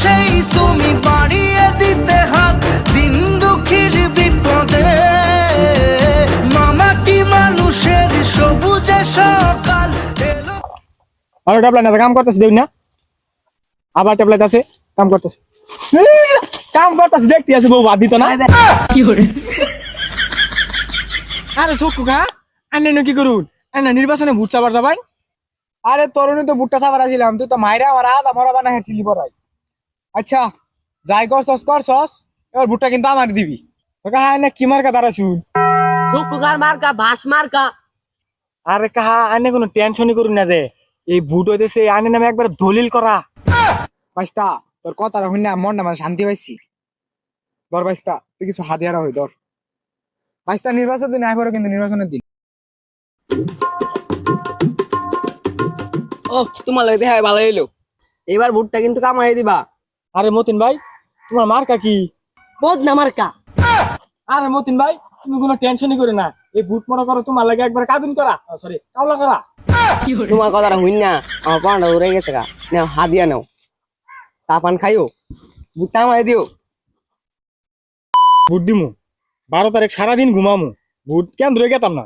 সেই তুমি বাড়িয়ে দিতে হাত দিন দুঃখীর বিপদে। মামাটি মানুষের সবুজে সকাল এলো। আরে ট্যাবলেট আছে কাম করতেছে দেখ না, আবার ট্যাবলেট আছে কাম করতেছে, কাম করতেছে দেখতে আছে বউ বাদ দিত না। আরে চক্ষু খা আন্নে কি করুন, আন্না নির্বাচনে ভোট চাবার যাবাই। আরে তরুণী তো বুটটা সাবার আসিলাম, তুই তো মাইরা আমার আধা মরা বানা হেরছিলি পড়াই। আচ্ছা যাই করছস এবার বুটটা কিন্তু আমার দিবি। কাহা আন্না কি মার্কা দাঁড়া শুন। চুকুকার মার্কা বাস মার্কা। আরে কাহা আন্নে কোনো টেনশনই করুন না রে, এই ভোট হইতেছে আন্নে নামে একবার দলিল করা। বাইস্তা তোর কথাটা শুনে মনটা মানে শান্তি পাইছি। ধর বাইস্তা তুই কিছু হাতিয়ারা হই ধর। বাইস্তা নির্বাচন দিন আয় কিন্তু নির্বাচনের দিন। ও তোমার লাগে দেখা ভালো হইলো, এবার ভুট্টা কিন্তু কামাই দিবা। আরে মতিন ভাই তোমার মার্কা কি? বদনা মার্কা। আরে মতিন ভাই তুমি কোনো টেনশনই করে না, এই ভোট মনে করো তোমার লাগে একবার কাবিন করা, সরি কাওলা করা। তোমার কথাটা হইন না আমার পানটা উড়ে গেছে গা। নাও হাদিয়া নাও, চা পান খাইও, ভুট্টা আমায় দিও। ভোট দিমু 12 তারিখ সারাদিন ঘুমামু, ভোট কেন্দ্রে গেতাম না।